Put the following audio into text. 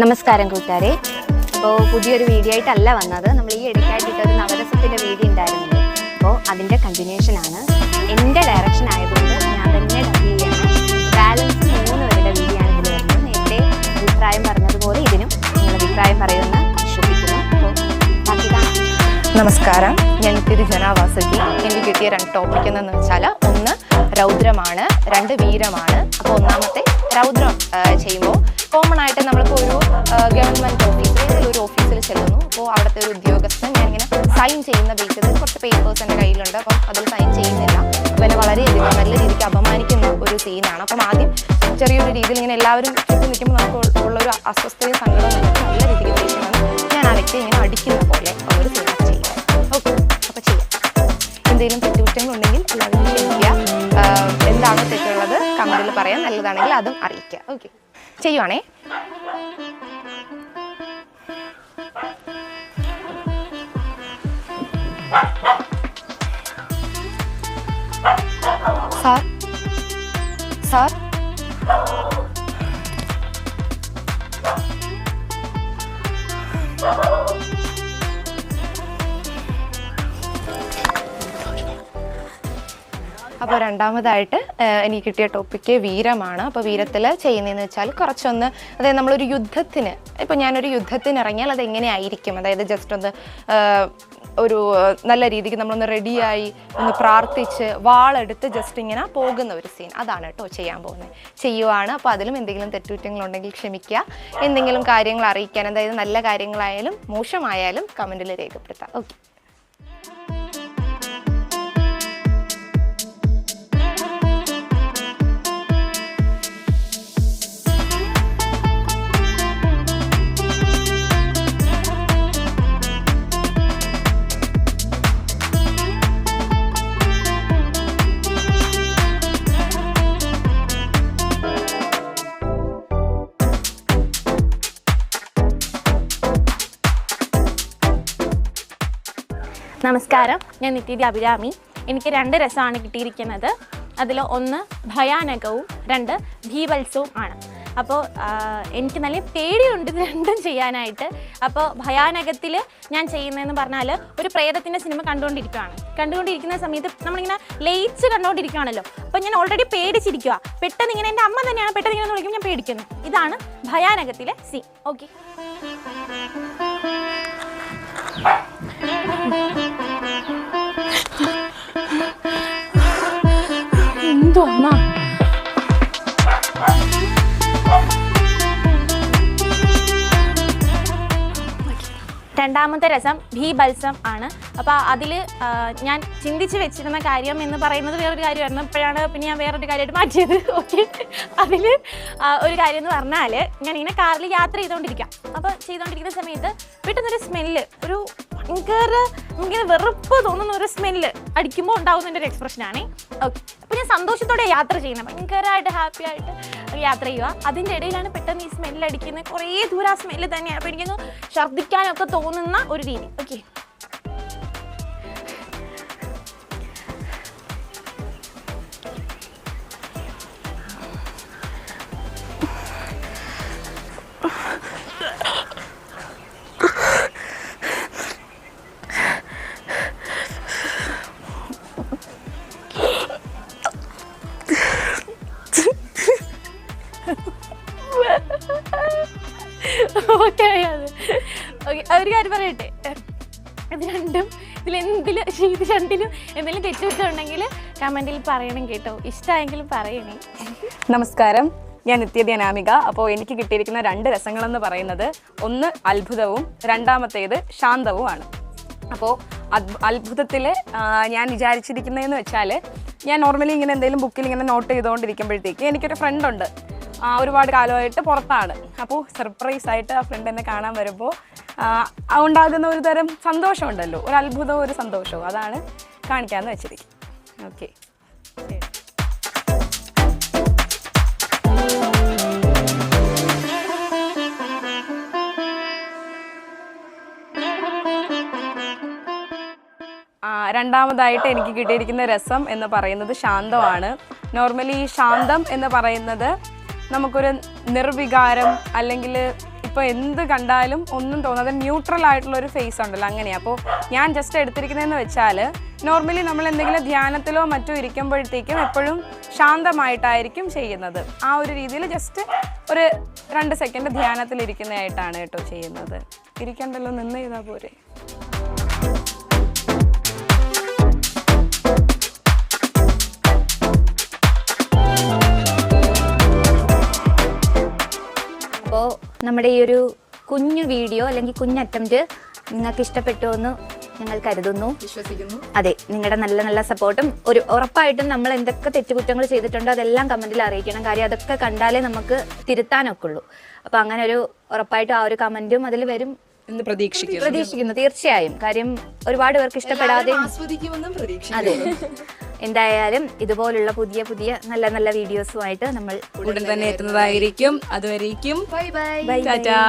നമസ്കാരം കൂട്ടുകാരെ. അപ്പോൾ പുതിയൊരു വീഡിയോ ആയിട്ടല്ല വന്നത്. നമ്മൾ ഈ ഇടയ്ക്കായിട്ടൊരു നവരസത്തിൻ്റെ വീഡിയോ ഉണ്ടായിരുന്നില്ലേ, അപ്പോൾ അതിൻ്റെ കണ്ടിന്യൂഷനാണ്. എൻ്റെ ഡയറക്ഷൻ ആയതുകൊണ്ട് ഞാൻ തന്നെ ഡബ് ചെയ്യാണ്. ബാലൻസ് 3 പേരുടെ വീഡിയോ ആണ് ഇതിൽ വരുന്നത്. നേരത്തെ അഭിപ്രായം പറഞ്ഞതുപോലെ ഇതിനും നിങ്ങൾ അഭിപ്രായം പറയുമെന്ന് വിശ്വസിക്കുന്നു. അപ്പോൾ ബാക്കി കാണാം. നമസ്കാരം, ഞാൻ തിരുജനാവാസുകി. എനിക്ക് കിട്ടിയ 2 ടോപ്പിക് എന്ന് വെച്ചാൽ, 1 രൗദ്രമാണ്, 2 വീരമാണ്. അപ്പോൾ ഒന്നാമത്തെ രൗദ്രം ചെയ്യുമ്പോൾ കോമൺ ആയിട്ട് നമ്മളിപ്പോൾ ഒരു ഗവൺമെൻറ് ഓഫീസിൽ ഏതെങ്കിലും ഒരു ഓഫീസിൽ ചെല്ലുന്നു. അപ്പോൾ അവിടുത്തെ ഒരു ഉദ്യോഗസ്ഥൻ ഞാനിങ്ങനെ സൈൻ ചെയ്യുന്ന ബേസിൽ കുറച്ച് പേപ്പേഴ്സ് എൻ്റെ കയ്യിലുണ്ട്. അപ്പം അതിൽ സൈൻ ചെയ്യുന്നില്ല. അപ്പോൾ എന്നെ വളരെയധികം നല്ല രീതിക്ക് അപമാനിക്കുന്ന ഒരു സീനാണ്. അപ്പം ആദ്യം ചെറിയൊരു രീതിയിൽ ഇങ്ങനെ എല്ലാവരും ചുറ്റും നിൽക്കുമ്പോൾ നമുക്ക് ഉള്ളൊരു അസ്വസ്ഥയും സങ്കടവും നല്ല രീതിക്ക് ദേഷ്യം വന്ന് ഞാൻ ആ വ്യക്തി ഇങ്ങനെ അടിക്കുന്ന പോലെ ഉള്ളൊരു സീനാണ് ചെയ്യുന്നത്. ഓക്കെ, അപ്പോൾ ചെയ്യാം. എന്തെങ്കിലും തെറ്റുകുറ്റങ്ങളുണ്ടെങ്കിൽ എല്ലാവരും ക്ഷമിക്കുക. എന്താണ് തെറ്റുള്ളത് കമൻറ്റിൽ പറയാം, നല്ലതാണെങ്കിൽ അതും അറിയിക്കുക. ഓക്കെ, ചെയ്യുവാണേ. സാർ അപ്പോൾ രണ്ടാമതായിട്ട് എനിക്ക് കിട്ടിയ ടോപ്പിക്ക് വീരമാണ്. അപ്പോൾ വീരത്തിൽ ചെയ്യുന്നതെന്ന് വെച്ചാൽ കുറച്ചൊന്ന്, അതായത് നമ്മളൊരു യുദ്ധത്തിന്, ഇപ്പോൾ ഞാനൊരു യുദ്ധത്തിന് ഇറങ്ങിയാൽ അതെങ്ങനെയായിരിക്കും, അതായത് ജസ്റ്റ് ഒന്ന് ഒരു നല്ല രീതിക്ക് നമ്മളൊന്ന് റെഡിയായി ഒന്ന് പ്രാർത്ഥിച്ച് വാളെടുത്ത് ജസ്റ്റ് ഇങ്ങനെ പോകുന്ന ഒരു സീൻ, അതാണ് കേട്ടോ ചെയ്യാൻ പോകുന്നത്. ചെയ്യുവാണ്. അപ്പോൾ അതിലും എന്തെങ്കിലും തെറ്റുകുറ്റങ്ങളുണ്ടെങ്കിൽ ക്ഷമിക്കുക. എന്തെങ്കിലും കാര്യങ്ങൾ അറിയിക്കാൻ, അതായത് നല്ല കാര്യങ്ങളായാലും മോശമായാലും കമൻറ്റിൽ രേഖപ്പെടുത്താം. ഓക്കെ. നമസ്കാരം, ഞാൻ നിത്യതി അഭിരാമി. എനിക്ക് 2 രസമാണ് കിട്ടിയിരിക്കുന്നത്. അതിൽ 1 ഭയാനകവും 2 ഭീവത്സവും ആണ്. അപ്പോൾ എനിക്ക് നല്ല പേടിയുണ്ട് ഇത് രണ്ടും ചെയ്യാനായിട്ട്. അപ്പോൾ ഭയാനകത്തിൽ ഞാൻ ചെയ്യുന്നതെന്ന് പറഞ്ഞാൽ, ഒരു പ്രേതത്തിൻ്റെ സിനിമ കണ്ടുകൊണ്ടിരിക്കുന്ന സമയത്ത് നമ്മളിങ്ങനെ ലയിച്ച് കണ്ടുകൊണ്ടിരിക്കുകയാണല്ലോ. അപ്പോൾ ഞാൻ ഓൾറെഡി പേടിച്ചിരിക്കുക. പെട്ടെന്ന് ഇങ്ങനെ എൻ്റെ അമ്മ തന്നെയാണ് പെട്ടെന്ന് ഇങ്ങനെ വിളിക്കുമ്പോൾ ഞാൻ പേടിക്കുന്നു. ഇതാണ് ഭയാനകത്തിലെ സീൻ. ഓക്കെ. എന്തോ അമ്മ, രണ്ടാമത്തെ രസം ഭീബത്സം ആണ്. അപ്പോൾ അതിൽ ഞാൻ ചിന്തിച്ച് വെച്ചിരുന്ന കാര്യം എന്ന് പറയുന്നത് വേറൊരു കാര്യമായിരുന്നു. ഇപ്പോഴാണ് പിന്നെ ഞാൻ വേറൊരു കാര്യമായിട്ട് മാറ്റിയത്. ഓക്കെ, അതിൽ ഒരു കാര്യം എന്ന് പറഞ്ഞാൽ, ഞാൻ ഇങ്ങനെ കാറിൽ യാത്ര ചെയ്തുകൊണ്ടിരിക്കാം. അപ്പോൾ ചെയ്തുകൊണ്ടിരിക്കുന്ന സമയത്ത് പെട്ടെന്നൊരു സ്മെല്ല്, ഒരു ഭയങ്കര ഇങ്ങനെ വെറുപ്പ് തോന്നുന്ന ഒരു സ്മെല്ല് അടിക്കുമ്പോൾ ഉണ്ടാകുന്ന എൻ്റെ ഒരു എക്സ്പ്രഷനാണ്. ഓക്കെ, അപ്പോൾ ഞാൻ സന്തോഷത്തോടെ യാത്ര ചെയ്യുന്നത്, ഭയങ്കരമായിട്ട് ഹാപ്പി ആയിട്ട് യാത്ര ചെയ്യുക. അതിൻ്റെ ഇടയിലാണ് പെട്ടെന്ന് ഈ സ്മെല്ല് അടിക്കുന്നത്. കുറേ ദൂരം ആ സ്മെല്ല് തന്നെയാണ്. അപ്പോൾ എനിക്കങ്ങ് ഛർദ്ദിക്കാനൊക്കെ തോന്നുന്ന ഒരു രീതി. ഓക്കെ, ഒരു കാര്യം പറയട്ടെ, ഇത് രണ്ടിലും എന്തെങ്കിലും തെറ്റുകുറ്റമുണ്ടെങ്കിൽ കമൻറ്റിൽ പറയണം കേട്ടോ. ഇഷ്ടമായെങ്കിലും പറയണേ. നമസ്കാരം, ഞാൻ നിത്യതി അനാമിക. അപ്പോൾ എനിക്ക് കിട്ടിയിരിക്കുന്ന 2 രസങ്ങളെന്ന് പറയുന്നത്, 1 അത്ഭുതവും 2ാമത്തേത് ശാന്തവുമാണ്. അപ്പോൾ അത്ഭുതത്തിൽ ഞാൻ വിചാരിച്ചിരിക്കുന്നതെന്ന് വെച്ചാൽ, ഞാൻ നോർമലി ഇങ്ങനെ എന്തെങ്കിലും ബുക്കിൽ ഇങ്ങനെ നോട്ട് ചെയ്തുകൊണ്ടിരിക്കുമ്പോഴത്തേക്ക് എനിക്കൊരു ഫ്രണ്ടുണ്ട്, ഒരുപാട് കാലമായിട്ട് പുറത്താണ്. അപ്പോൾ സർപ്രൈസായിട്ട് ആ ഫ്രണ്ട് എന്നെ കാണാൻ വരുമ്പോൾ ഉണ്ടാകുന്ന ഒരു തരം സന്തോഷമുണ്ടല്ലോ, ഒരു അത്ഭുതവും ഒരു സന്തോഷവും, അതാണ് കാണിക്കാമെന്ന് വെച്ചിരിക്കും. ഓക്കെ. രണ്ടാമതായിട്ട് എനിക്ക് കിട്ടിയിരിക്കുന്ന രസം എന്ന് പറയുന്നത് ശാന്തമാണ്. നോർമലി ഈ ശാന്തം എന്ന് പറയുന്നത് നമുക്കൊരു നിർവികാരം അല്ലെങ്കിൽ ഇപ്പോൾ എന്ത് കണ്ടാലും ഒന്നും തോന്നാതെ ന്യൂട്രൽ ആയിട്ടുള്ള ഒരു ഫേസ് ഉണ്ടല്ലോ, അങ്ങനെയാണ്. അപ്പോൾ ഞാൻ ജസ്റ്റ് എടുത്തിരിക്കുന്നതെന്ന് വെച്ചാൽ നോർമലി നമ്മൾ എന്തെങ്കിലും ധ്യാനത്തിലോ മറ്റോ ഇരിക്കുമ്പോഴത്തേക്കും എപ്പോഴും ശാന്തമായിട്ടായിരിക്കും ചെയ്യുന്നത്. ആ ഒരു രീതിയിൽ ജസ്റ്റ് ഒരു 2 സെക്കൻഡ് ധ്യാനത്തിലിരിക്കുന്നതായിട്ടാണ് കേട്ടോ ചെയ്യുന്നത്. ഇരിക്കണ്ടല്ലോ, നിന്ന് ചെയ്താൽ പോരെ. അപ്പോൾ നമ്മുടെ ഈ ഒരു കുഞ്ഞു വീഡിയോ അല്ലെങ്കിൽ കുഞ്ഞ് അറ്റംപ്റ്റ് നിങ്ങൾക്ക് ഇഷ്ടപ്പെട്ടു എന്ന് ഞങ്ങൾ കരുതുന്നു, വിശ്വസിക്കുന്നു. അതെ, നിങ്ങളുടെ നല്ല നല്ല സപ്പോർട്ടും ഉറപ്പായിട്ടും നമ്മൾ എന്തൊക്കെ തെറ്റുകുറ്റങ്ങൾ ചെയ്തിട്ടുണ്ടോ അതെല്ലാം കമന്റിൽ അറിയിക്കണം. കാര്യം അതൊക്കെ കണ്ടാലേ നമുക്ക് തിരുത്താനൊക്കെ ഉള്ളൂ. അപ്പോൾ അങ്ങനെ ഒരു ഉറപ്പായിട്ടും ആ ഒരു കമന്റും അതിൽ വരും എന്ന് പ്രതീക്ഷിക്കുന്നു. തീർച്ചയായും. കാര്യം ഒരുപാട് പേർക്ക് ഇഷ്ടപ്പെടാതെ, അതെ. എന്തായാലും ഇതുപോലുള്ള പുതിയ പുതിയ നല്ല നല്ല വീഡിയോസുമായിട്ട് നമ്മൾ ഉടൻ തന്നെ എത്തുന്നതായിരിക്കും. അതുവരേക്കും ബൈ ബൈ. ടാറ്റാ.